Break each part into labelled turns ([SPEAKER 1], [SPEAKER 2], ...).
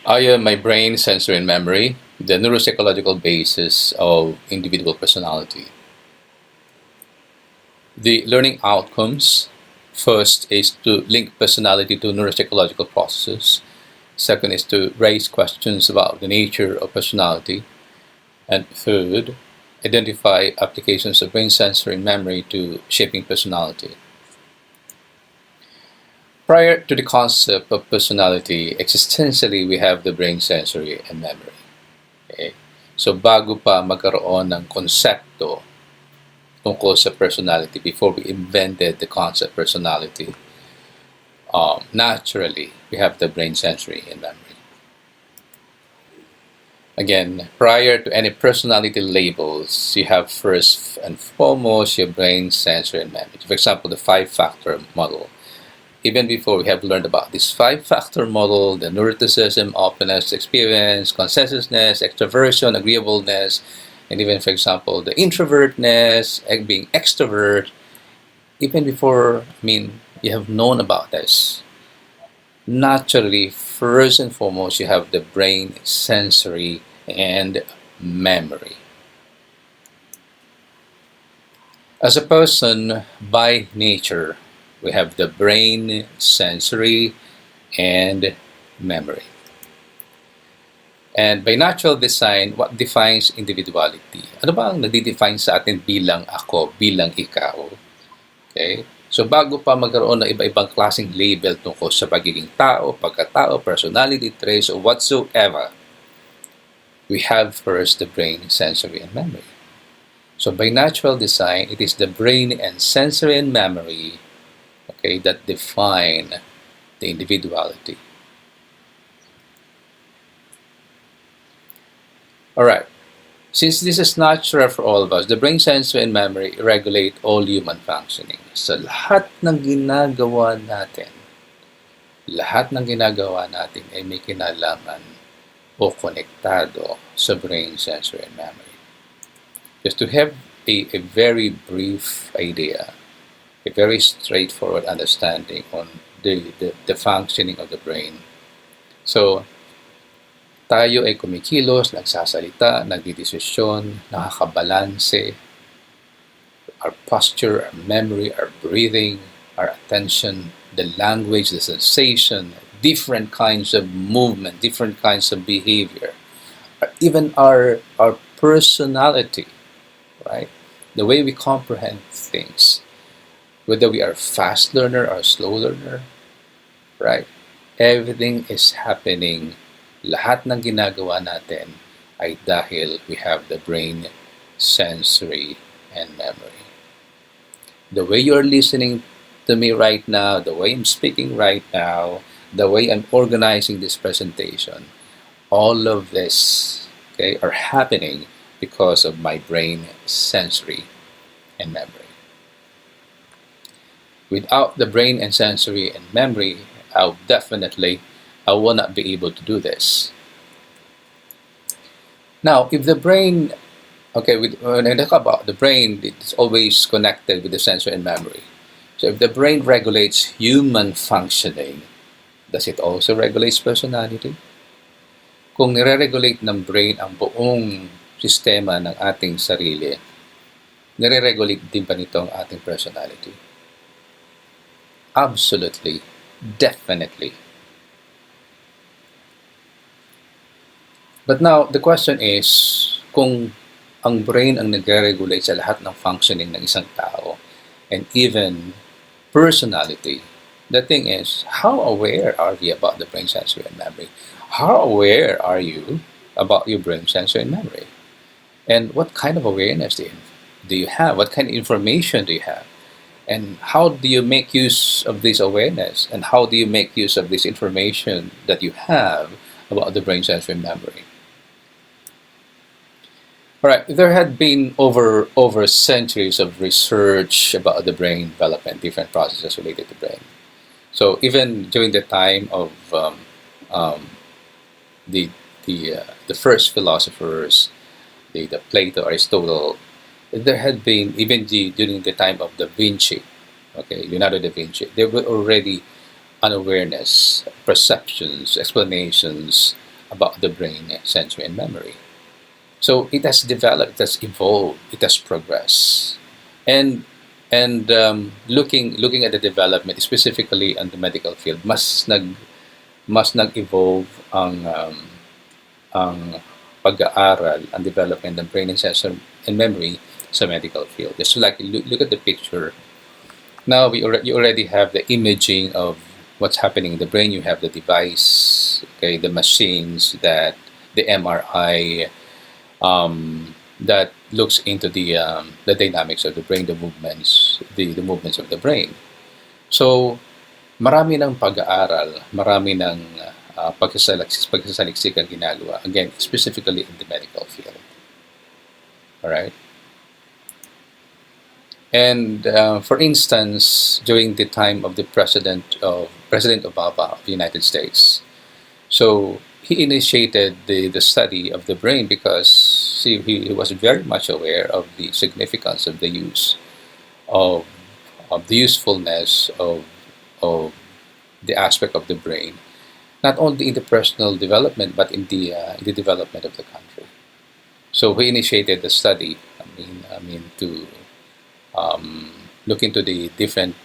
[SPEAKER 1] My brain, sensory, and memory, the neuropsychological basis of individual personality. The learning outcomes, first is to link personality to neuropsychological processes. Second is to raise questions about the nature of personality. And third, identify applications of brain, sensory, and memory to shaping personality. Prior to the concept of personality, existentially, we have the brain, sensory, and memory. Okay? So bago pa magkaroon ng konsepto tungkol sa personality, before we invented the concept personality, naturally, we have the brain, sensory, and memory. Again, prior to any personality labels, you have first and foremost your brain, sensory, and memory. For example, the five-factor model. Even before we have learned about this five-factor model, the neuroticism, openness, experience, consensusness, extroversion, agreeableness, and even, for example, the introvertness, being extrovert, even before, you have known about this. Naturally, first and foremost, you have the brain, sensory, and memory. As a person, by nature, we have the brain, sensory, and memory. And by natural design, what defines individuality? Ano ba ang nadi-define sa atin bilang ako, bilang ikaw? Okay? So bago pa magkaroon ng iba-ibang klaseng label tungkol sa pagiging tao, pagkatao, personality traits, or whatsoever, we have first the brain, sensory, and memory. So by natural design, it is the brain and sensory and memory, okay, that define the individuality. Alright, since this is natural for all of us, the brain, sensory, and memory regulate all human functioning. So lahat ng ginagawa natin ay may kinalaman o konektado sa brain, sensory, and memory. Just to have a very brief idea, a very straightforward understanding on the functioning of the brain. So, tayo ay kumikilos, nagsasalita, nagdidesisyon, nakakabalanse. Our posture, our memory, our breathing, our attention, the language, the sensation, different kinds of movement, different kinds of behavior, even our personality, right? The way we comprehend things, whether we are fast learner or slow learner, right? Everything is happening. Lahat ng ginagawa natin ay dahil we have the brain, sensory, and memory. The way you're listening to me right now, the way I'm speaking right now, the way I'm organizing this presentation, all of this, okay, are happening because of my brain, sensory, and memory. Without the brain and sensory and memory, I will not be able to do this. Now, if the brain, okay, when I talk about the brain, it's always connected with the sensory and memory. So if the brain regulates human functioning, does it also regulate personality? Kung nire-regulate ng brain ang buong sistema ng ating sarili, nire-regulate din ba nito ang ating personality? Absolutely, definitely. But now, the question is, kung ang brain ang nagre-regulate sa lahat ng functioning ng isang tao, and even personality, the thing is, how aware are we about the brain, sensory, and memory? How aware are you about your brain, sensory, and memory? And what kind of awareness do you have? What kind of information do you have? And how do you make use of this awareness? And how do you make use of this information that you have about the brain, sensory, and memory? Alright, there had been over centuries of research about the brain development, different processes related to brain. So even during the time of the first philosophers, the Plato, Aristotle, there had been, even during the time of Da Vinci, okay, Leonardo da Vinci, there were already unawareness, perceptions, explanations about the brain, sensory, and memory. So it has developed, it has evolved, it has progressed, and looking at the development, specifically on the medical field, mas nag-evolve ang pag-aaral, ang development ng brain and sensory and memory sa medical field. Just like look at the picture. Now you already have the imaging of what's happening in the brain. You have the device, okay, the machines, that the MRI that looks into the dynamics of the brain, the movements of the brain. So marami ng pag-aaral, marami ng pagsasaliksik ang ginagawa. Again, specifically in the medical field. All right. And for instance, during the time of the President Obama of the United States, so he initiated the study of the brain because he was very much aware of the significance of the use of the usefulness of the aspect of the brain, not only in the personal development but in the development of the country. So he initiated the study. I mean to look into the different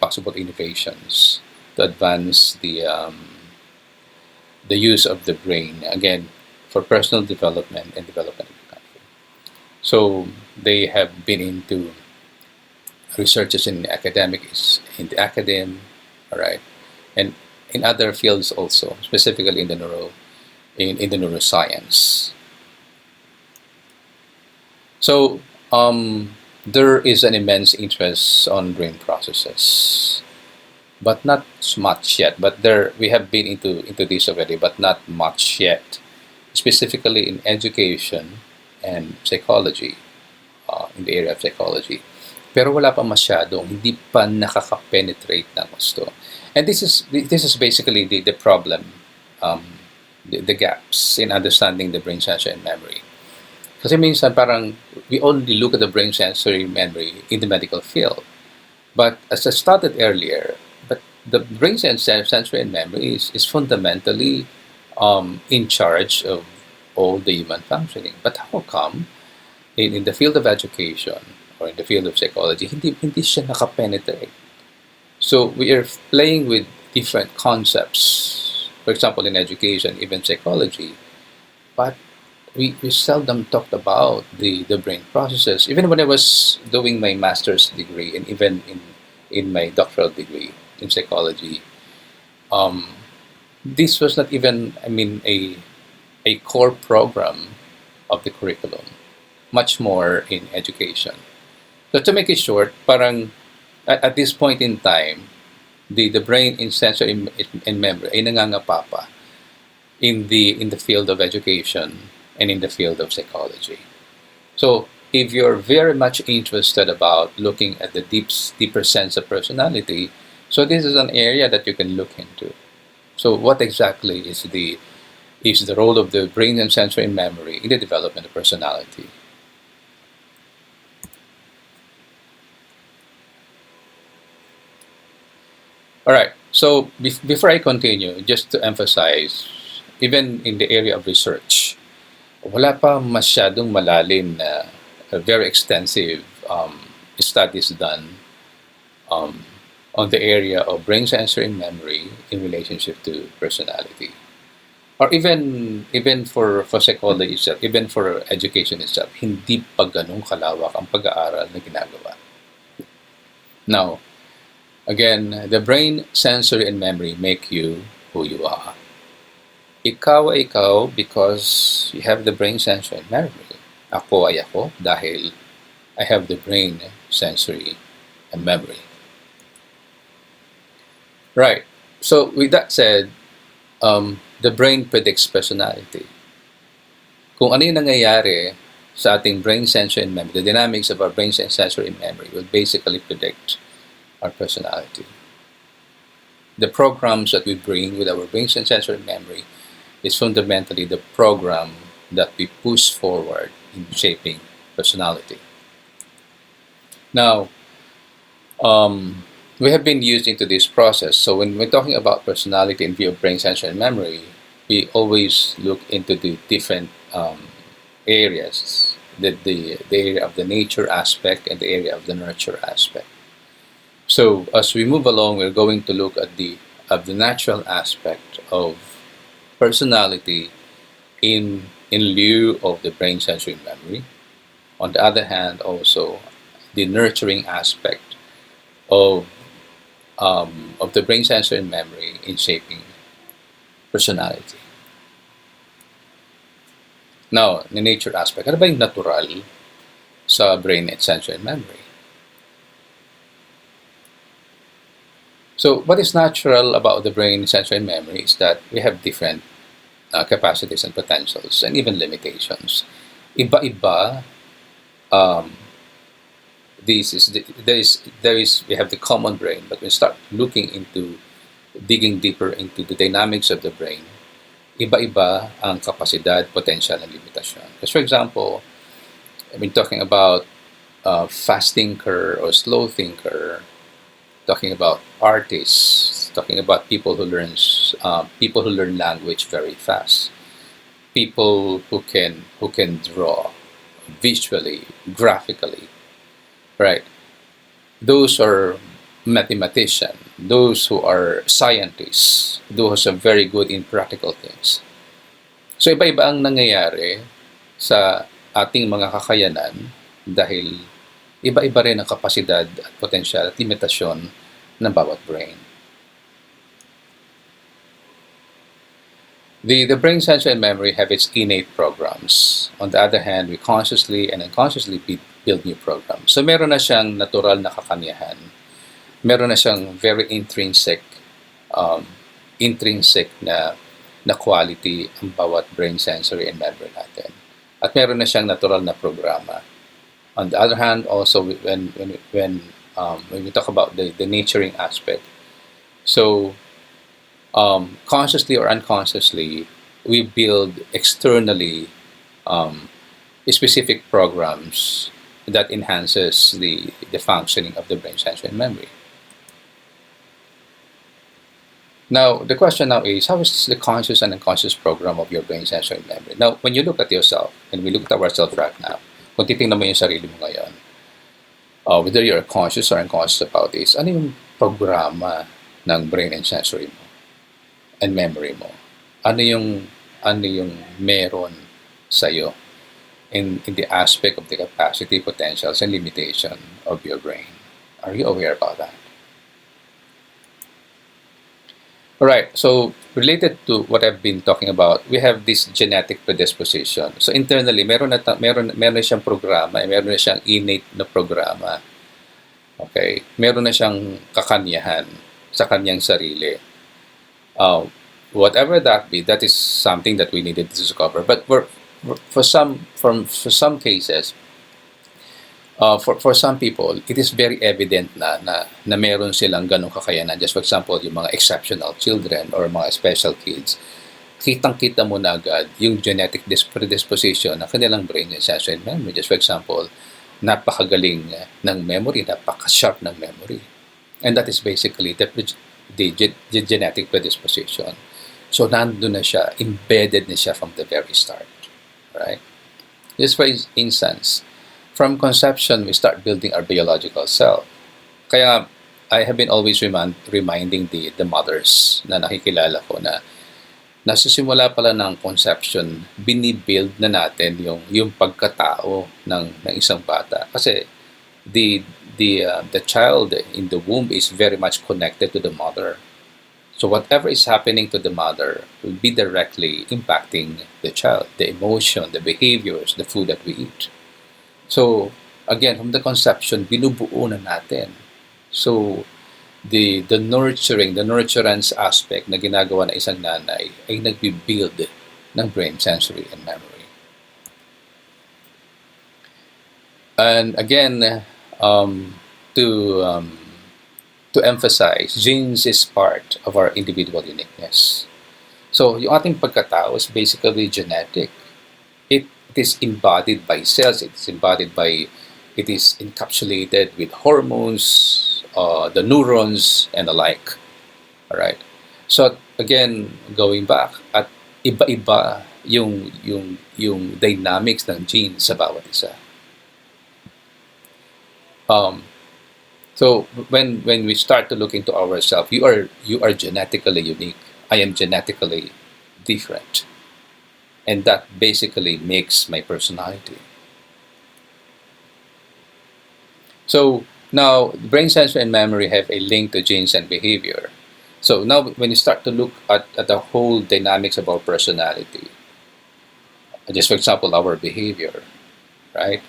[SPEAKER 1] possible innovations to advance the use of the brain, again, for personal development and development of the country. So they have been into researches in academics, in the academe, all right, and in other fields also, specifically in the neuroscience. So there is an immense interest on brain processes, but not much yet. But we have been into this already, but not much yet, specifically in education and psychology, in the area of psychology. Pero wala pa masyadong, hindi pa nakaka-penetrate ng gusto. And this is basically the problem, the gaps in understanding the brain sensory and memory. Kasi minsan parang we only look at the brain sensory memory in the medical field. But as I started earlier, but the brain sensory and memory is fundamentally in charge of all the human functioning. But how come in the field of education or in the field of psychology, hindi siya nakapenetrate? So we are playing with different concepts. For example, in education, even psychology, but we seldom talked about the brain processes. Even when I was doing my master's degree and even in my doctoral degree in psychology, this was not even, a core program of the curriculum, much more in education. So to make it short, parang at this point in time, the brain in sensory and memory ay nangangapapa in the field of education and in the field of psychology. So if you're very much interested about looking at the deeper sense of personality, so this is an area that you can look into. So what exactly is the role of the brain and sensory and memory in the development of personality? All right, so before I continue, just to emphasize, even in the area of research, wala pa masyadong malalim na very extensive studies done on the area of brain sensory and memory in relationship to personality. Or even for psychology itself, even for education itself, hindi pa ganun kalawak ang pag-aaral na ginagawa. Now, again, the brain, sensory, and memory make you who you are. Ikaw ay ikaw because you have the brain, sensory, and memory. Ako ay ako dahil I have the brain, sensory, and memory. Right. So with that said, the brain predicts personality. Kung ano yung nangyayari sa ating brain, sensory, and memory, the dynamics of our brain, sensory, and memory will basically predict our personality. The programs that we bring with our brain, sensory, and memory is fundamentally the program that we push forward in shaping personality. Now, we have been used into this process. So when we're talking about personality in view of brain, sensory, and memory, we always look into the different areas, the area of the nature aspect and the area of the nurture aspect. So as we move along, we're going to look at the natural aspect of personality in lieu of the brain sensory memory. On the other hand, also the nurturing aspect of the brain sensory memory in shaping personality. Now, the nature aspect, ano ba yung natural sa brain and sensory memory? So, what is natural about the brain sensory memory is that we have different capacities and potentials and even limitations. Iba-iba. We have the common brain, but when we start looking into digging deeper into the dynamics of the brain, iba-iba ang kapasidad, potential, and limitasyon. Because, for example, I've been talking about fast thinker or slow thinker, talking about artists, talking about people who learn language very fast, people who can draw visually, graphically, right? Those are mathematicians, those who are scientists, those who are very good in practical things. So iba-iba ang nangyayari sa ating mga kakayanan dahil iba-iba rin ang kapasidad at potensyal at limitasyon ng bawat brain. The brain sensory and memory have its innate programs. On the other hand, we consciously and unconsciously build new programs. So meron na siyang natural na kakaniyahan. Meron na siyang very intrinsic na quality ang bawat brain sensory and memory natin. At meron na siyang natural na programa. On the other hand, also when we talk about the nurturing aspect, so consciously or unconsciously, we build externally specific programs that enhances the functioning of the brain sensory and memory. Now, the question now is, how is the conscious and unconscious program of your brain sensory and memory? Now, when you look at yourself, and we look at ourselves right now, kung titingnan mo yung sarili mo ngayon, whether you're conscious or unconscious about this, ano yung programa ng brain and sensory mo and memory mo? Ano yung meron sa'yo in the aspect of the capacity, potentials, and limitation of your brain? Are you aware about that? Alright, so related to what I've been talking about, we have this genetic predisposition. So internally, meron na siyang programa, meron na siyang innate na programa. Okay? Meron na siyang kakanyahan sa kanyang sarili. Whatever that be, that is something that we needed to discover. But for some cases, for some people, it is very evident na meron silang ganong kakayanan. Just for example, yung mga exceptional children or mga special kids, kitang-kita mo na agad yung genetic predisposition ng kanilang brain and sensory memory. Just for example, napakagaling ng memory, napaka-sharp ng memory. And that is basically the genetic predisposition. So, nandun na siya, embedded na siya from the very start. Right? Just for instance, from conception, we start building our biological self. Kaya, I have been always reminding the mothers na nakikilala ko na nasisimula pala ng conception, binibuild na natin yung pagkatao ng isang bata. Kasi, the child in the womb is very much connected to the mother. So whatever is happening to the mother will be directly impacting the child, the emotion, the behaviors, the food that we eat. So again, from the conception, binubuo na natin. So the nurturing, the nurturance aspect na ginagawa ng isang nanay ay nagbi-build ng brain, sensory, and memory. And again, to emphasize, genes is part of our individual uniqueness. So, yung ating pagkatao is basically genetic. It is embodied by cells. It is encapsulated with hormones, the neurons, and the like. All right. So, again, going back, at iba-iba yung dynamics ng genes sa bawat isa. So when we start to look into ourselves, you are genetically unique. I am genetically different, and that basically makes my personality. So now, brain sensor and memory have a link to genes and behavior. So now, when you start to look at the whole dynamics of our personality, just for example, our behavior, right?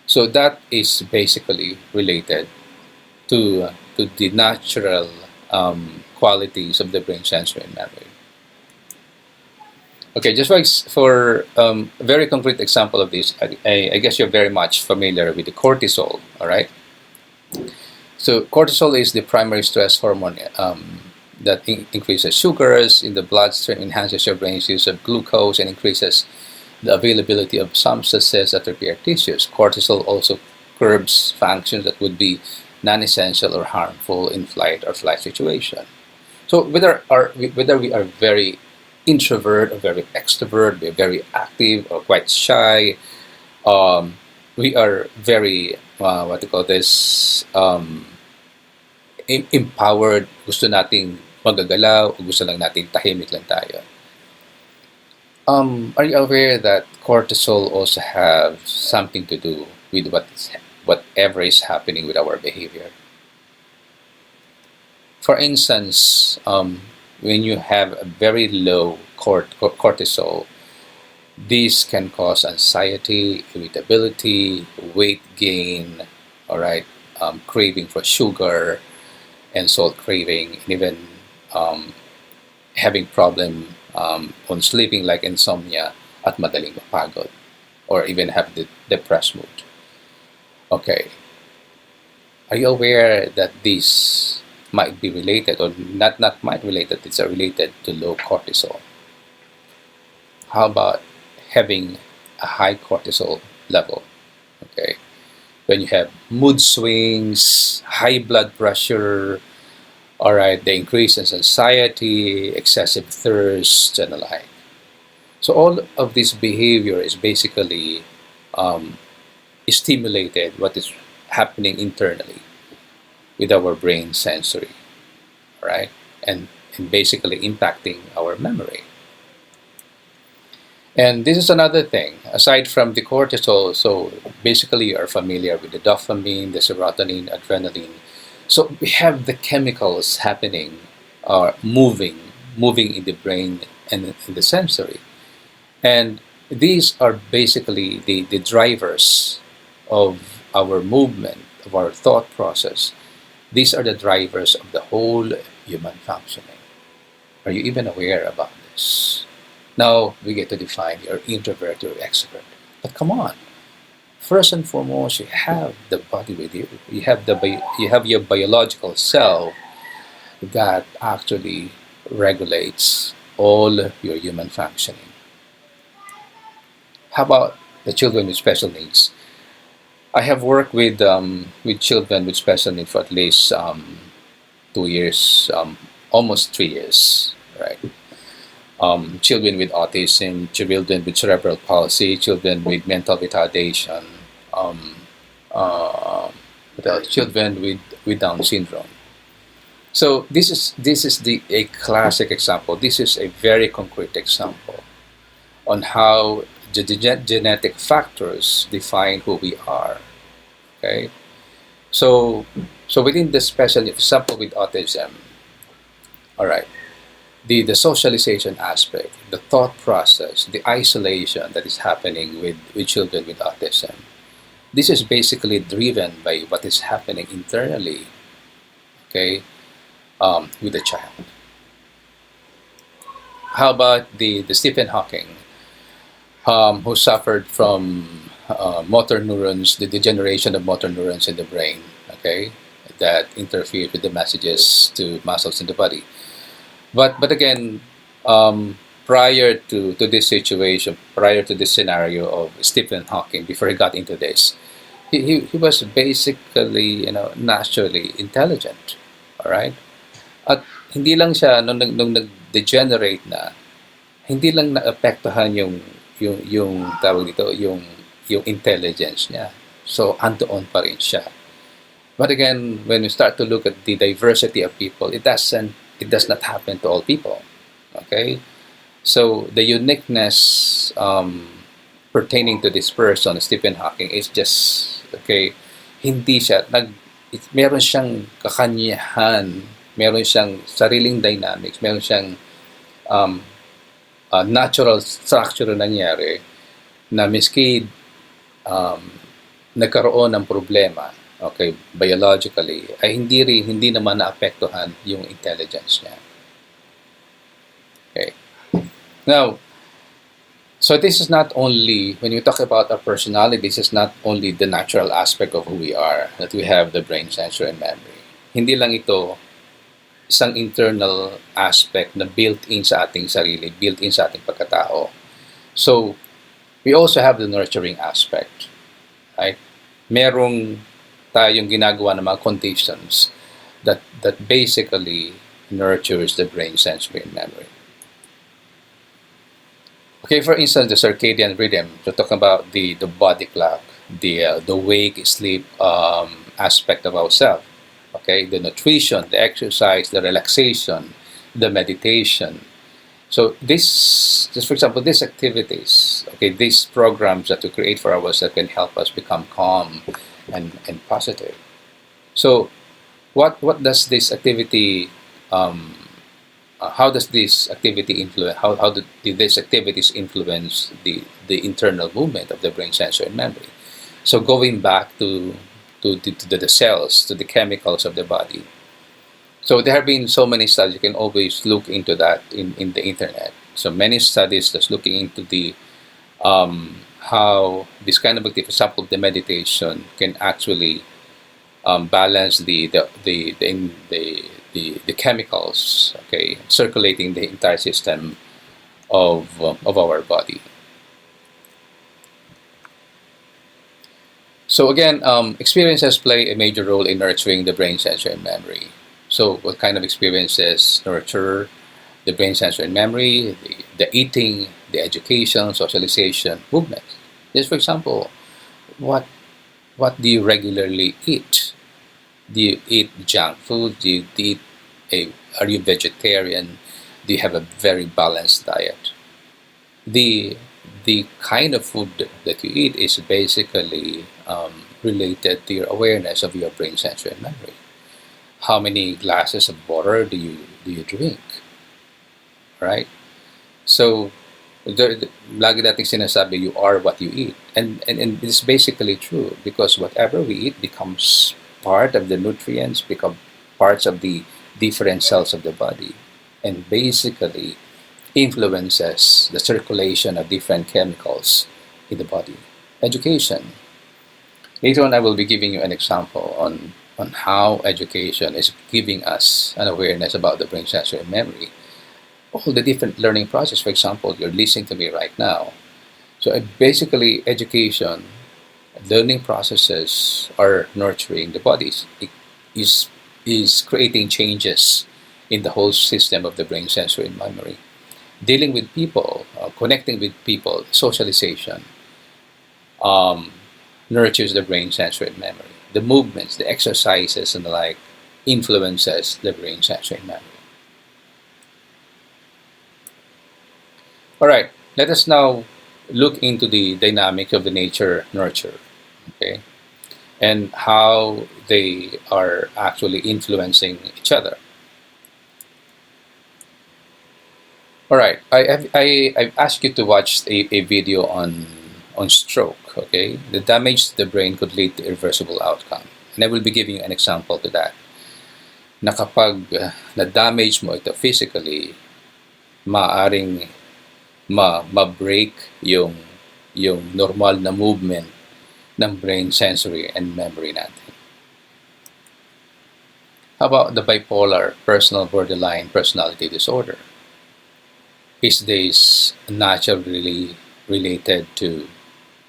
[SPEAKER 1] So that is basically related to the natural qualities of the brain sensor and memory. Okay, just for a very concrete example of this, I guess you're very much familiar with the cortisol, all right? So cortisol is the primary stress hormone that increases sugars in the bloodstream, enhances your brain's use of glucose, and increases the availability of substances that repair tissues. Cortisol also curbs functions that would be non-essential or harmful in flight or flight situation. So whether we are very introvert or very extrovert, we're very active or quite shy, we are very what do you call this, empowered, gusto nating magagalaw, o gusto lang nating tahimik lang tayo. Are you aware that cortisol also have something to do with whatever is happening with our behavior? For instance, when you have a very low cortisol, this can cause anxiety, irritability, weight gain, all right, craving for sugar and salt craving, and even having problem on sleeping like insomnia at madaling mapagod, or even have the depressed mood. Okay, are you aware that these might be related, or not might related, it's related to low cortisol? How about having a high cortisol level? Okay, when you have mood swings, high blood pressure, all right, the increase in anxiety, excessive thirst, and the like. So all of this behavior is basically stimulated what is happening internally with our brain sensory, right? And basically impacting our memory. And this is another thing, aside from the cortisol, so basically you are familiar with the dopamine, the serotonin, adrenaline. So we have the chemicals happening, moving in the brain and in the sensory. And these are basically the drivers of our movement, of our thought process. These are the drivers of the whole human functioning. Are you even aware about this? Now we get to define your introvert or extrovert. But come on, first and foremost, you have the body with you. You have your biological self that actually regulates all your human functioning. How about the children with special needs? I have worked with children with special needs for at least 2 years, almost 3 years, right? Children with autism, children with cerebral palsy, children with mental retardation, children with Down syndrome. So this is a classic example. This is a very concrete example on how the genetic factors define who we are. Okay, so within the special example with autism, all right, the socialization aspect, the thought process, the isolation that is happening with children with autism, this is basically driven by what is happening internally, okay, with the child. How about the Stephen Hawking, who suffered from motor neurons, the degeneration of motor neurons in the brain, okay, that interfere with the messages to muscles in the body. But again, prior to this situation, prior to this scenario of Stephen Hawking, before he got into this, he was basically, naturally intelligent, all right? At hindi lang siya nung nag-degenerate na, hindi lang naapektuhan yung tawag dito, yung intelligence niya. So andoon pa rin siya. But again, when we start to look at the diversity of people, it does not happen to all people. Okay? So the uniqueness pertaining to this person, Stephen Hawking, is just, okay, hindi siya, meron siyang kakanyahan, meron siyang sariling dynamics, meron siyang natural structure na nangyari na miski nagkaroon ng problema, okay, biologically, ay hindi naman naapektuhan yung intelligence niya. Okay. Now, so this is not only, when you talk about our personality, this is not only the natural aspect of who we are, that we have the brain, sensor, and memory. Hindi lang ito isang internal aspect na built-in sa ating sarili, built-in sa ating pagkatao. So, we also have the nurturing aspect. Right? Merong tayong ginagawa ng mga conditions that basically nurtures the brain, sensory, and memory. Okay, for instance, the circadian rhythm, to talk about the body clock, the wake, sleep aspect of ourselves. Okay, the nutrition, the exercise, the relaxation, the meditation. So this, just for example, these activities, okay, these programs that we create for ourselves can help us become calm and positive. So what does this activity how does this activity influence? How do these activities influence the internal movement of the brain, sensor, and memory? So going back to the cells, to the chemicals of the body. So there have been so many studies. You can always look into that in the internet. So many studies that's looking into the how this kind of activity, for example, the meditation, can actually balance the chemicals, okay, circulating the entire system of our body. So again, experiences play a major role in nurturing the brain, sensor, and memory. So what kind of experiences nurture the brain, sensor, and memory? The eating, the education, socialization, movement. Just for example, what do you regularly eat? Do you eat junk food? Are you vegetarian? Do you have a very balanced diet? The kind of food that you eat is basically related to your awareness of your brain, sensor, and memory. How many glasses of water do you drink? Right? So, lagi nating sinasabi, you are what you eat. And it's basically true, because whatever we eat becomes part of the nutrients, become parts of the different cells of the body, and basically influences the circulation of different chemicals in the body. Education. Later on, I will be giving you an example on how education is giving us an awareness about the brain, sensor, and memory. All the different learning process. For example, you're listening to me right now. So basically, education, learning processes are nurturing the bodies. It is creating changes in the whole system of the brain, sensor, and memory. Dealing with people, connecting with people, socialization, nurtures the brain, sensor, and memory. The movements, the exercises, and the like influences the brain, sensor, and memory. All right, let us now look into the dynamic of the nature nurture, okay, and how they are actually influencing each other. All right, I've asked you to watch a video on stroke. Okay, the damage to the brain could lead to irreversible outcome, and I will be giving you an example to that. Na kapag na-damage mo ito physically, maaring ma-break yung normal na movement ng brain, sensory, and memory natin. How about the bipolar, personal borderline personality disorder? Is this naturally related to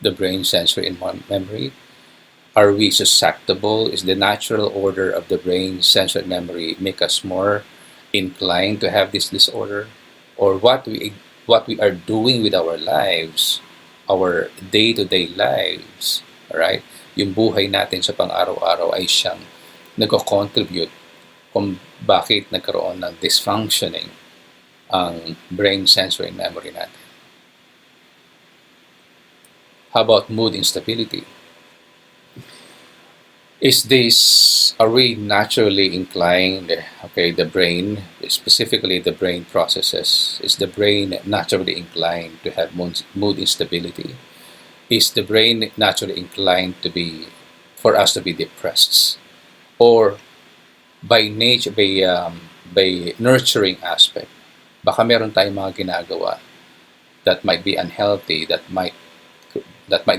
[SPEAKER 1] the brain, sensory, and memory? Are we susceptible? Is the natural order of the brain, sensory, and memory make us more inclined to have this disorder? Or what what we are doing with our lives, our day-to-day lives, right? Yung buhay natin sa pang-araw-araw ay siyang nag-contribute kung bakit nagkaroon ng dysfunctioning ang brain, sensory, and memory natin. How about mood instability? Are we naturally inclined, the brain, specifically the brain processes, is the brain naturally inclined to have mood instability? Is the brain naturally inclined for us to be depressed? Or by nature, by nurturing aspect, baka meron tayong mga ginagawa that might be unhealthy, that might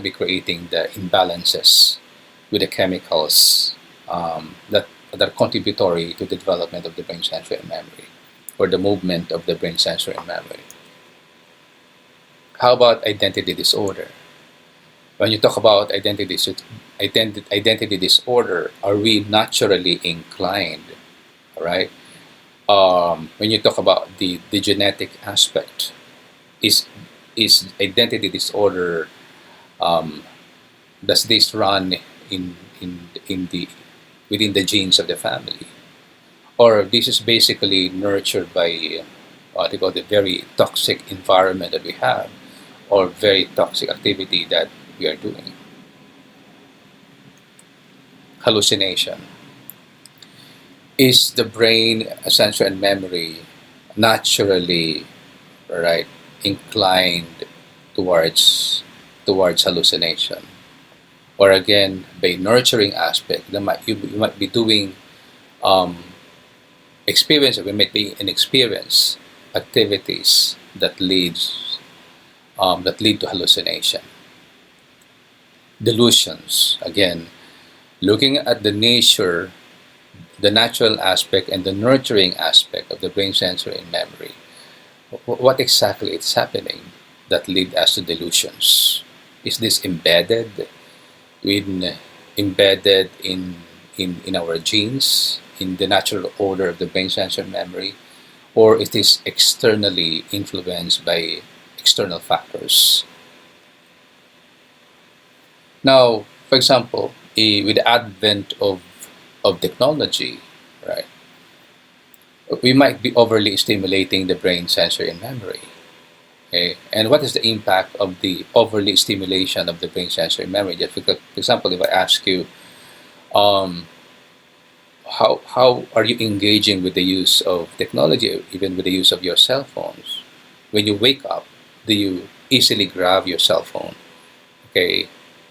[SPEAKER 1] be creating the imbalances with the chemicals that are contributory to the development of the brain, sensory, and memory, or the movement of the brain, sensory, and memory. How about identity disorder? When you talk about identity disorder, are we naturally inclined, right? When you talk about the genetic aspect, is identity disorder, does this run within the genes of the family, or this is basically nurtured by the very toxic environment that we have, or very toxic activity that we are doing? Hallucination. Is the brain, sensory, and memory naturally, right, inclined towards hallucination? Or again, by nurturing aspect, you might be doing we might be in experience activities that lead to hallucination. Delusions. Again, looking at the natural aspect and the nurturing aspect of the brain, sensory, and memory, what exactly is happening that lead us to delusions? Is this embedded in our genes, in the natural order of the brain, sensory, and memory, or is this externally influenced by external factors? Now, for example, with the advent of technology, right, we might be overly stimulating the brain, sensory, and memory. Okay? And what is the impact of the overly stimulation of the brain, sensory, and memory? Just because, for example, if I ask you, how are you engaging with the use of technology, even with the use of your cell phones? When you wake up, do you easily grab your cell phone, okay,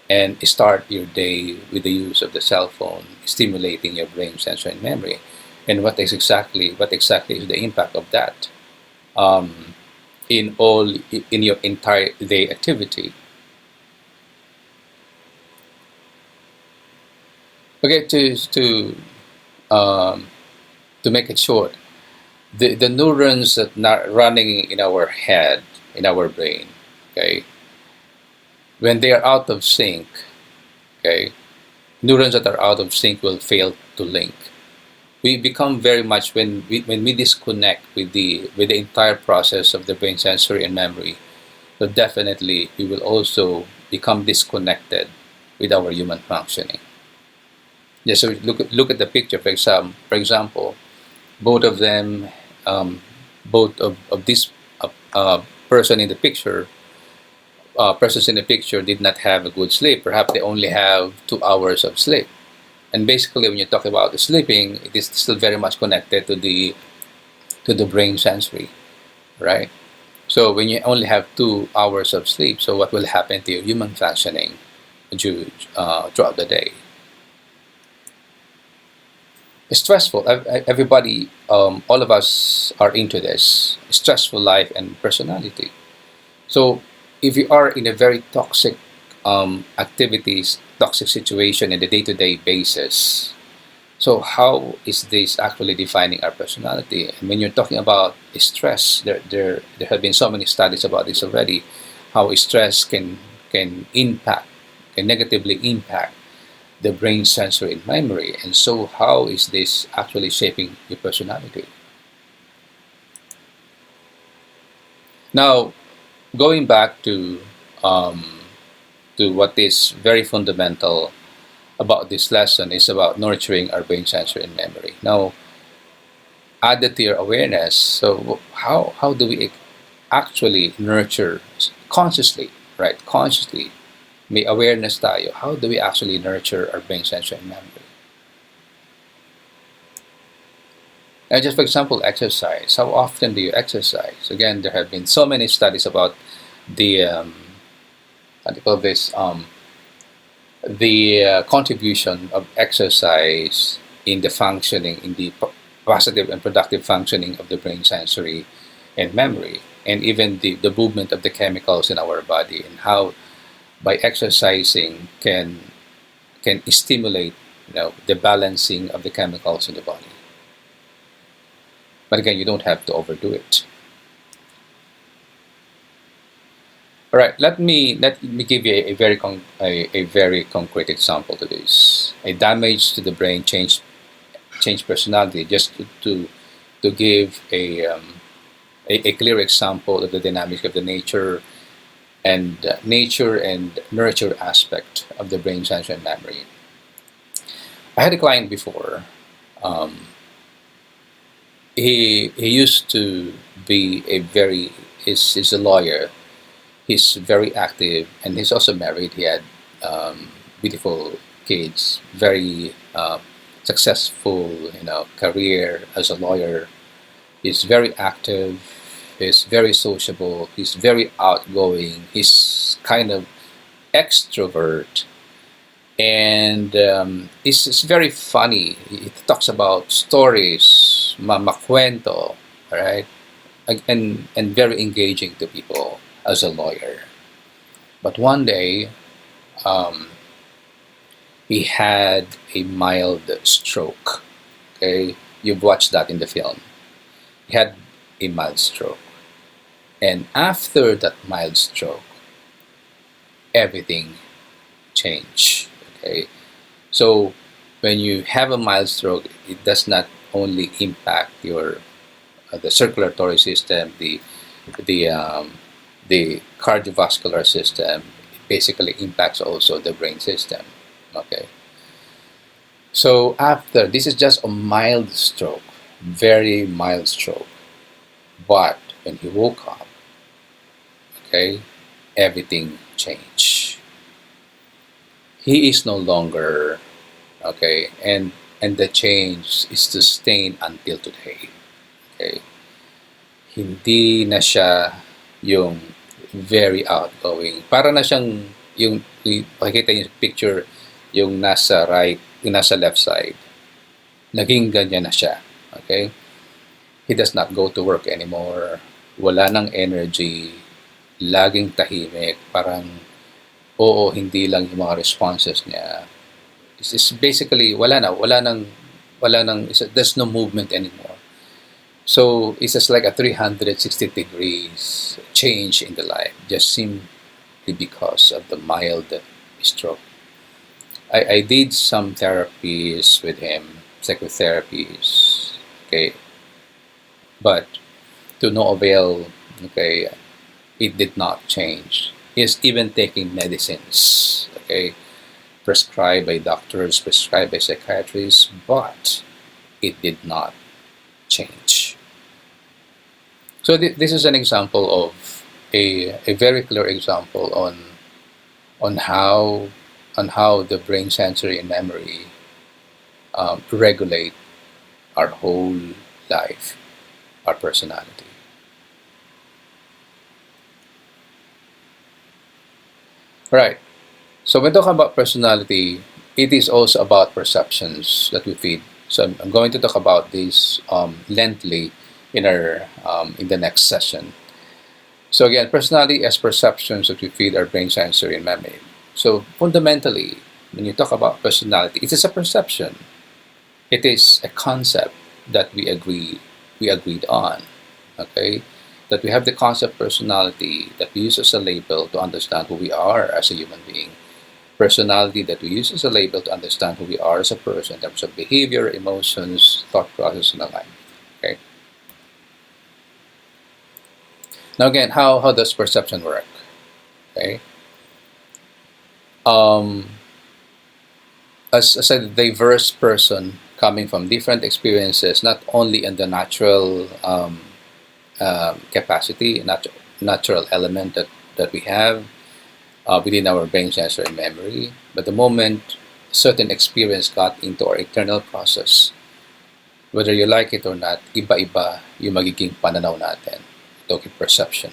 [SPEAKER 1] and start your day with the use of the cell phone, stimulating your brain, sensory, and memory? And what exactly is the impact of that in your entire day activity? Okay, to make it short, the neurons that are running in our head, in our brain, okay, when they are out of sync, okay, neurons that are out of sync will fail to link. We become very much, when we disconnect with the entire process of the brain, sensory, and memory, so definitely we will also become disconnected with our human functioning. Just so look at the picture. For example, both of them, both of this person in the picture, persons in the picture did not have a good sleep. Perhaps they only have 2 hours of sleep. And basically, when you talk about the sleeping, it is still very much connected to the brain sensory, right? So when you only have 2 hours of sleep, so what will happen to your human functioning throughout the day? It's stressful. Everybody, all of us are into this stressful life and personality. So if you are in a very toxic activities, toxic situation in the day-to-day basis, so how is this actually defining our personality? And when you're talking about stress, there have been so many studies about this already, how stress can negatively impact the brain, sensory, and memory. And so how is this actually shaping your personality? Now, going back to what is very fundamental about this lesson is about nurturing our brain sensory and memory. Now, added to your awareness, so how do we actually nurture consciously, right? Consciously, may awareness tayo. How do we actually nurture our brain sensory and memory? Now, just for example, exercise. How often do you exercise? Again, there have been so many studies about the what do you call this? The contribution of exercise in the functioning, in the positive and productive functioning of the brain sensory and memory, and even the movement of the chemicals in our body, and how by exercising can stimulate, the balancing of the chemicals in the body. But again, you don't have to overdo it. All right, let me give you a very concrete example to this. A damage to the brain change personality, just to give a clear example of the dynamics of the nature and nurture aspect of the brain sensory and memory. I had a client before. He used to be he's a lawyer. He's very active, and he's also married. He had beautiful kids, very successful, career as a lawyer. He's very active. He's very sociable. He's very outgoing. He's kind of extrovert, and it's very funny. He talks about stories, makwento, right, and very engaging to people as a lawyer. But one day, he had a mild stroke. Okay, you've watched that in the film. He had a mild stroke, and after that mild stroke, everything changed. Okay, so when you have a mild stroke, it does not only impact your the circulatory system, the cardiovascular system. It basically impacts also the brain system. Okay, so after this is just a mild stroke, very mild stroke, but when he woke up, okay, everything changed. He is no longer, okay, and the change is sustained until today. Okay, hindi na siya yung very outgoing. Para na siyang pakikita niyo sa picture, yung nasa right, yung nasa left side. Naging ganyan na siya. Okay? He does not go to work anymore. Wala nang energy. Laging tahimik. Parang, oo, hindi lang yung mga responses niya. It's basically, wala nang, there's no movement anymore. So it's just like a 360 degrees change in the life, just simply because of the mild stroke. I did some therapies with him, psychotherapies, okay, but to no avail. Okay, it did not change. He's even taking medicines, okay, prescribed by doctors, prescribed by psychiatrists, but it did not change. So this is an example of a very clear example on how the brain sensory and memory regulate our whole life, our personality. Right. So when talking about personality, it is also about perceptions that we feed. So I'm going to talk about this lengthily in our in the next session. So again, personality as perceptions that we feed our brain sensory and memory. So fundamentally, when you talk about personality, it is a perception. It is a concept that we agreed on. Okay, that we have the concept personality that we use as a label to understand who we are as a human being. Personality that we use as a label to understand who we are as a person in terms of behavior, emotions, thought process, and the like. Okay. Now again, how does perception work? Okay. Um, as a diverse person coming from different experiences, not only in the natural capacity, natural element that we have within our brain, sensor, and memory, but the moment certain experience got into our internal process, whether you like it or not, iba-iba yung magiging pananaw natin. Ito perception.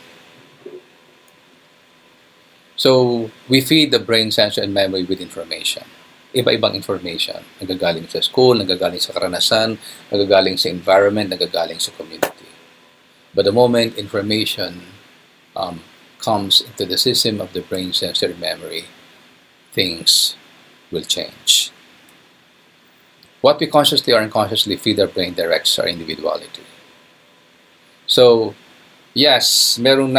[SPEAKER 1] So, we feed the brain, sensor, and memory with information. Iba-ibang information. Nagagaling sa school, nagagaling sa karanasan, nagagaling sa environment, nagagaling sa community. But the moment information comes into the system of the brain, sensor, and memory, things will change. What we consciously or unconsciously feed our brain directs our individuality. So, yes, merong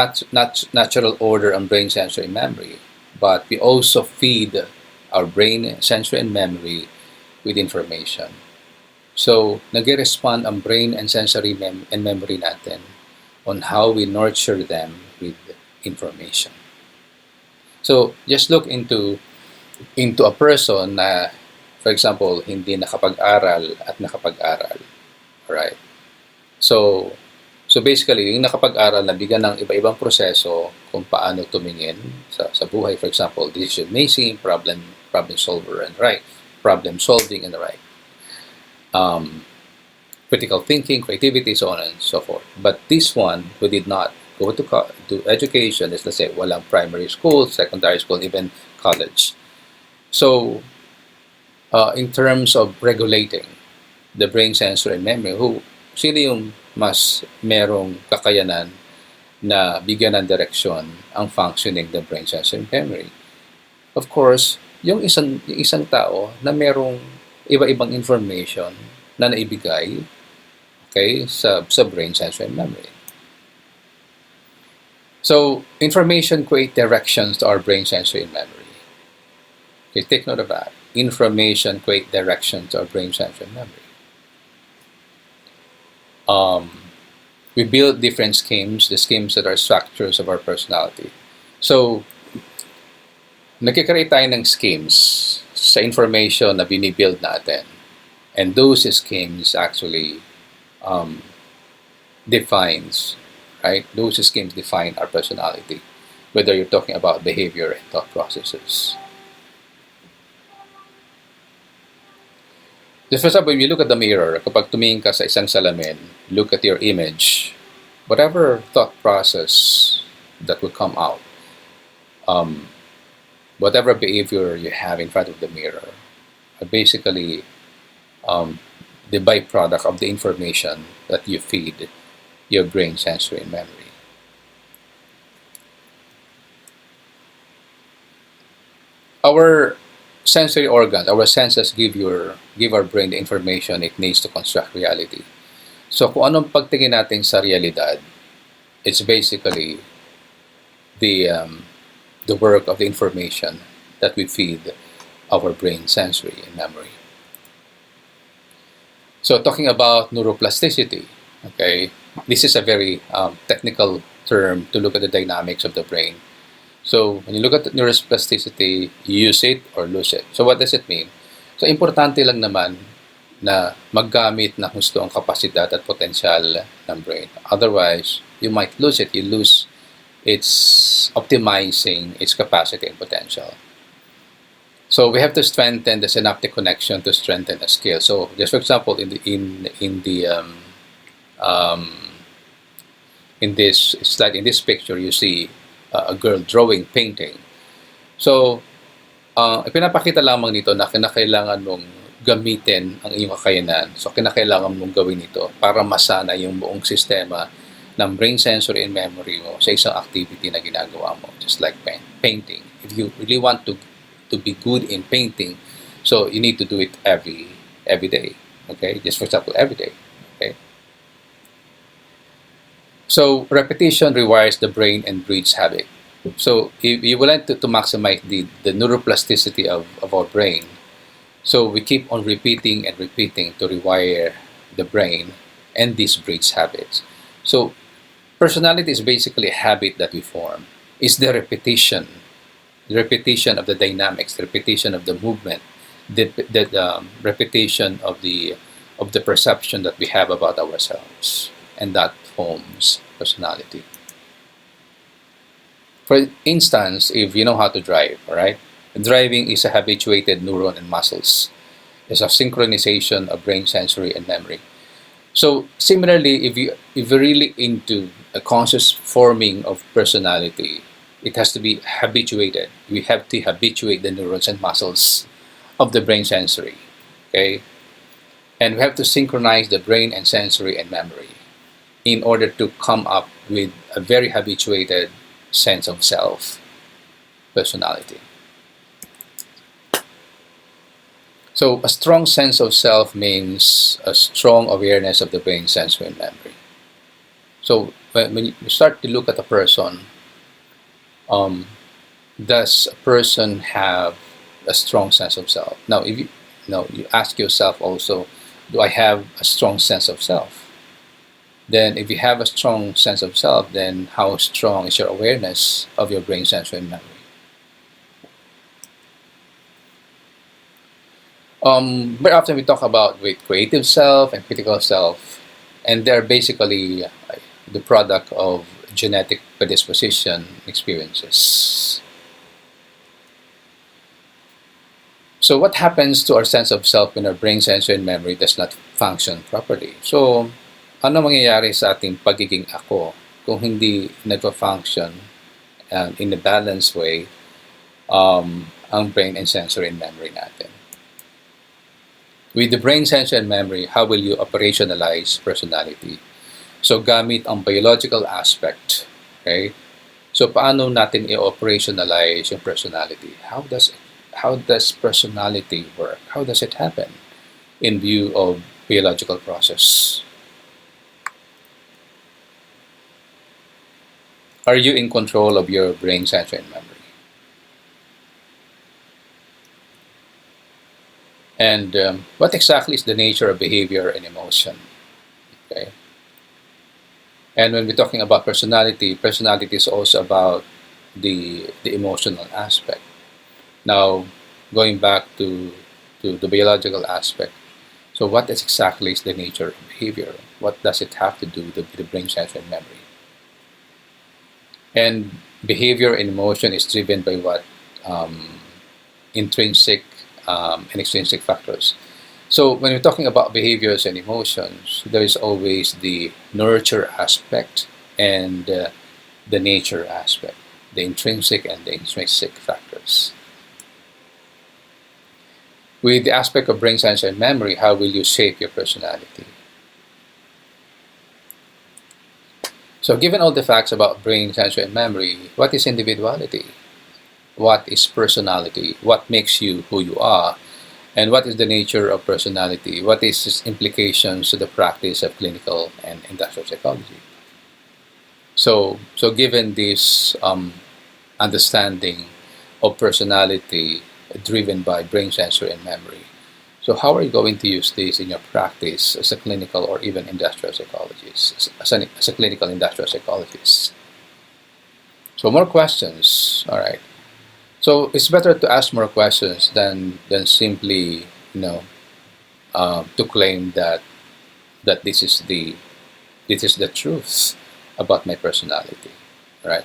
[SPEAKER 1] natural order ang brain, sensor, and memory, but we also feed our brain, sensor, and memory with information. So, nag-respond ang brain and sensory and memory natin on how we nurture them with information. So, just look into a person na, for example, hindi nakapag-aral at nakapag-aral. Alright? So basically, yung nakapag-aral na bigyan ng iba-ibang proseso kung paano tumingin sa buhay. For example, decision making, problem solver and right, problem solving and right, critical thinking, creativity, so on and so forth. But this one who did not go to education, let's say walang primary school, secondary school, even college. So in terms of regulating the brain, sensor, and memory, sino yung mas merong kakayanan na bigyan ng direksyon ang functioning ng brain, sensor, and memory? Of course, yung isang tao na merong iba-ibang information na naibigay, okay, sa brain, sensor, and memory. So, information create directions to our brain, sensor, and memory. Okay, take note of that. Information create directions to our brain, sensor, and memory. We build different schemes, the schemes that are structures of our personality. So, nagkikreate tayo ng schemes sa information na binibuild natin. And those schemes actually defines, right? Those schemes define our personality, whether you're talking about behavior and thought processes. Just for example, when you look at the mirror, kapag tumingin ka sa isang salamin, look at your image, whatever thought process that will come out, whatever behavior you have in front of the mirror, are basically the byproduct of the information that you feed your brain, sensor, and memory. Our sensory organs, our senses give our brain the information it needs to construct reality. So kung anong pagtingin natin sa realidad, it's basically the work of the information that we feed our brain, sensory, and memory. So talking about neuroplasticity, okay, this is a very technical term to look at the dynamics of the brain. So when you look at neuroplasticity, you use it or lose it. So what does it mean? So importante lang naman na maggamit na gusto ang kapasidad at potensyal ng brain. Otherwise, you might lose it. You lose its optimizing its capacity and potential. So we have to strengthen the synaptic connection to strengthen the skill. So just for example, in this slide, in this picture, you see a girl drawing, painting. So ipinapakita lamang nito na kinakailangan mong gamitin ang iyong kakayanan. So kinakailangan mong gawin ito para masana yung buong sistema ng brain, sensory, and memory mo sa isang activity na ginagawa mo, just like painting. If you really want to be good in painting, so you need to do it every day. Okay, just for example, every day. Okay. So repetition rewires the brain and breeds habit. So if you would like to maximize the neuroplasticity of our brain, so we keep on repeating and repeating to rewire the brain, and this breeds habits. So Personality is basically a habit that we form. It's the repetition of the dynamics, the repetition of the movement, the repetition of the perception that we have about ourselves, and that forms personality. For instance, if you know how to drive, all right, driving is a habituated neuron and muscles. It's a synchronization of brain, sensory, and memory. So similarly, if you're really into a conscious forming of personality, it has to be habituated. We have to habituate the neurons and muscles of the brain sensory. Okay? And we have to synchronize the brain and sensory and memory in order to come up with a very habituated sense of self, personality. So a strong sense of self means a strong awareness of the brain, sensory, and memory. So when you start to look at a person, does a person have a strong sense of self? Now, if you ask yourself also, do I have a strong sense of self? Then if you have a strong sense of self, then how strong is your awareness of your brain, sensory, and memory? Very often we talk about with creative self and critical self, and they're basically the product of genetic predisposition experiences. So what happens to our sense of self when our brain, sensory, and memory does not function properly? So ano mangyayari sa ating pagiging ako kung hindi nagpa-function in a balanced way ang brain and sensory and memory natin? With the brain, sensory, and memory, how will you operationalize personality? So gamit ang biological aspect, okay? So paano natin i-operationalize yung personality? How does personality work? How does it happen in view of biological process? Are you in control of your brain, sensory, and memory? And what exactly is the nature of behavior and emotion? Okay. And when we're talking about personality, personality is also about the emotional aspect. Now, going back to the biological aspect, so what is exactly is the nature of behavior? What does it have to do with the brain, sensory, and memory? And behavior and emotion is driven by what? Intrinsic and extrinsic factors. So when we're talking about behaviors and emotions, there is always the nurture aspect and the nature aspect, the intrinsic and the extrinsic factors. With the aspect of brain, sensory, and memory, how will you shape your personality? So given all the facts about brain, sensory, and memory, what is individuality? What is personality? What makes you who you are? And what is the nature of personality? What is its implications to the practice of clinical and industrial psychology? So given this understanding of personality driven by brain, sensory, and memory, so how are you going to use this in your practice as a clinical or even industrial psychologist, as a clinical industrial psychologist? So more questions, all right. So it's better to ask more questions than simply, to claim that this is the truth about my personality, right?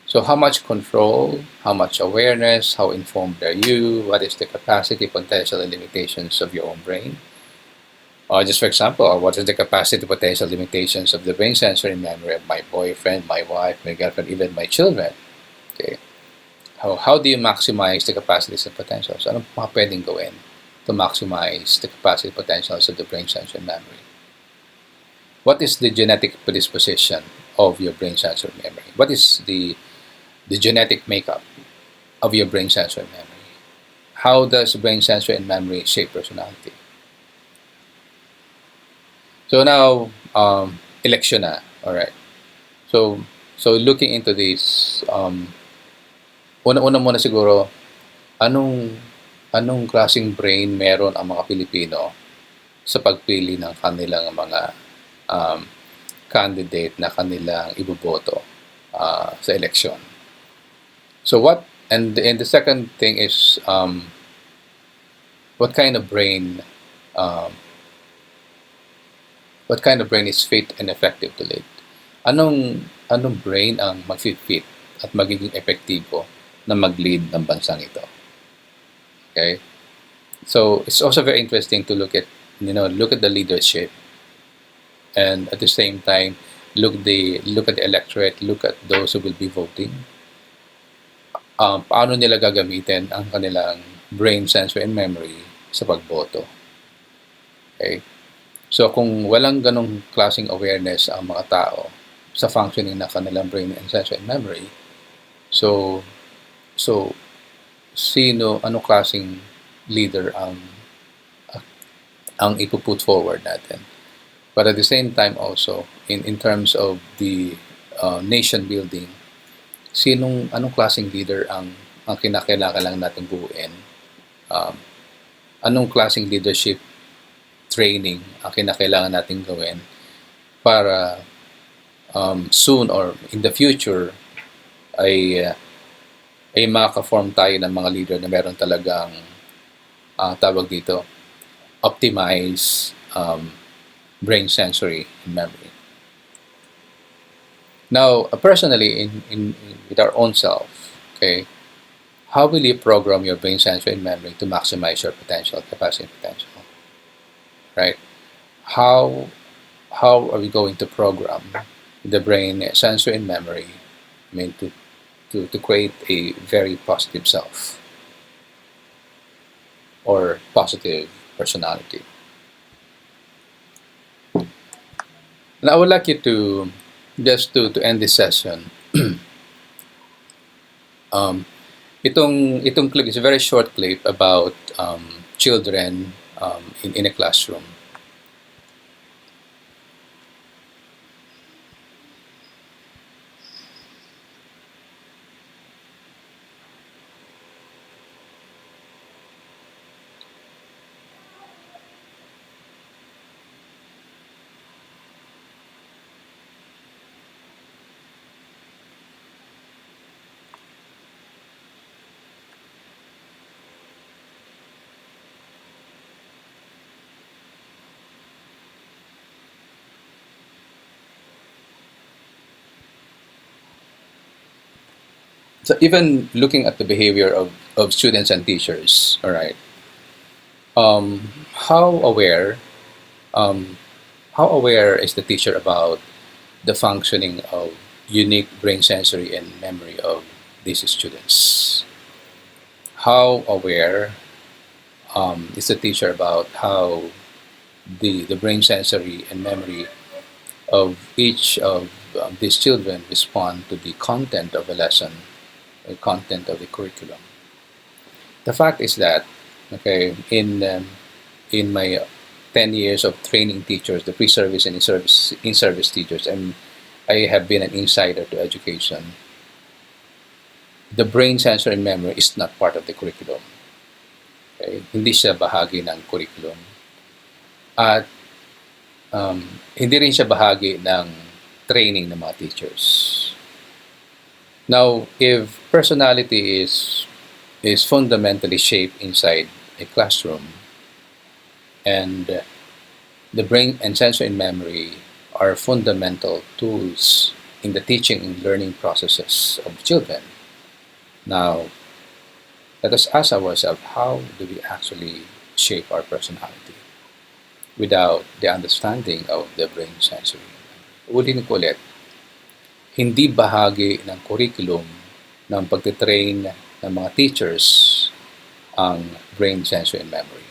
[SPEAKER 1] So how much control, how much awareness, how informed are you? What is the capacity, potential, and limitations of your own brain? Just for example, what is the capacity, potential, limitations of the brain, sensory, and memory of my boyfriend, my wife, my girlfriend, even my children? Okay. How do you maximize the capacities and potentials? Ano mga pwedeng gawin to maximize the capacity and potentials of the brain, sensory, and memory? What is the genetic predisposition of your brain, sensory, and memory? What is the genetic makeup of your brain, sensory, and memory? How does brain, sensory, and memory shape personality? So now, election na, all right. So looking into this, una-una muna siguro, anong klaseng brain meron ang mga Pilipino sa pagpili ng kanilang mga candidate na kanilang iboboto sa eleksyon. So and the second thing is what kind of brain is fit and effective to lead? Anong brain ang mag-fit at magiging epektibo na mag-lead ng bansang ito? Okay? So it's also very interesting to look at the leadership, and at the same time look at the electorate, look at those who will be voting. Paano nila gagamitin ang kanilang brain, sensor, and memory sa pagboto. Okay? So kung walang ganong klaseng awareness ang mga tao sa functioning na kanilang brain and sensor and memory, so anong klaseng leader ang ipuput forward natin? But at the same time also, in terms of the nation building, anong klaseng leader ang kinakailangan lang natin buuin? Anong klaseng leadership training ang kinakailangan natin gawin para soon or in the future ay maka-form tayo ng mga leader na meron talagang tawag dito, optimize brain, sensory, and memory. Now, personally, with our own self, okay, how will you program your brain, sensory, and memory to maximize your potential, capacity, and potential? Right? How are we going to program the brain, sensory, and memory, to create a very positive self or positive personality? Now, I would like you to just to end this session. Itong clip is a very short clip about children in a classroom. So even looking at the behavior of students and teachers, all right, how aware is the teacher about the functioning of unique brain, sensory, and memory of these students? How aware is the teacher about how the brain, sensory, and memory of each of these children respond to the content of a lesson, the content of the curriculum? The fact is that, okay, in my 10 years of training teachers, the pre-service and in-service teachers, and I have been an insider to education, the brain, sensor, and memory is not part of the curriculum. Okay? Hindi siya bahagi ng curriculum. At hindi rin siya bahagi ng training ng mga teachers. Now, if personality is fundamentally shaped inside a classroom, and the brain and sensory and memory are fundamental tools in the teaching and learning processes of children, now let us ask ourselves, how do we actually shape our personality without the understanding of the brain, sensory? Ulitin ko ulit, hindi bahagi ng curriculum ng pagtitrain ng mga teachers ang brain, sensory, and memory.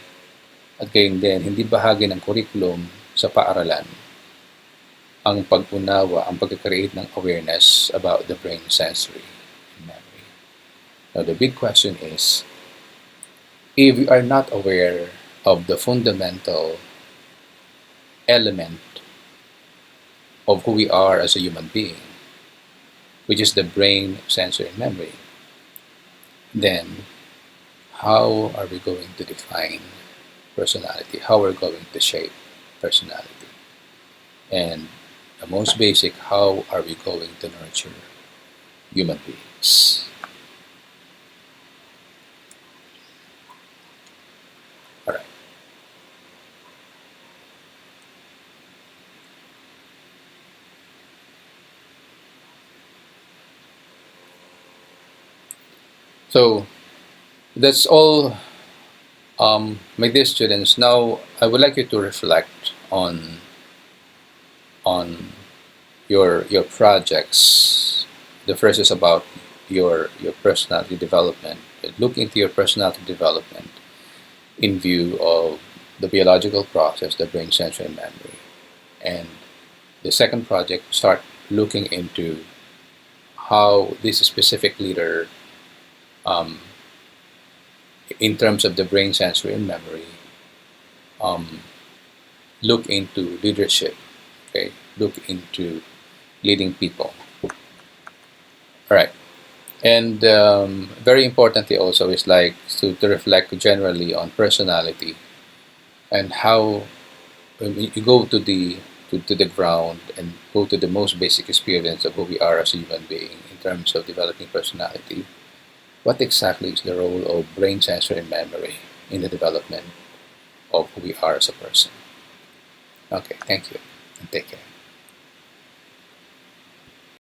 [SPEAKER 1] At gayon din, hindi bahagi ng curriculum sa paaralan ang pag-unawa, ang pag-create ng awareness about the brain, sensory, and memory. Now, the big question is, if we are not aware of the fundamental element of who we are as a human being, which is the brain, sensory, and memory, then how are we going to define personality? How are we going to shape personality? And the most basic, how are we going to nurture human beings? All right. So that's all, my dear students. Now I would like you to reflect on your projects. The first is about your personality development. Look into your personality development in view of the biological process, the brain, sensory, and memory. And the second project, start looking into how this specific leader, um, in terms of the brain, sensory, and memory, um, look into leadership. Okay, look into leading people. All right. And very importantly also is like to reflect generally on personality and how when you go to the ground and go to the most basic experience of who we are as a human being in terms of developing personality, what exactly is the role of brain, sensory, and memory in the development of who we are as a person? Okay, thank you and take care.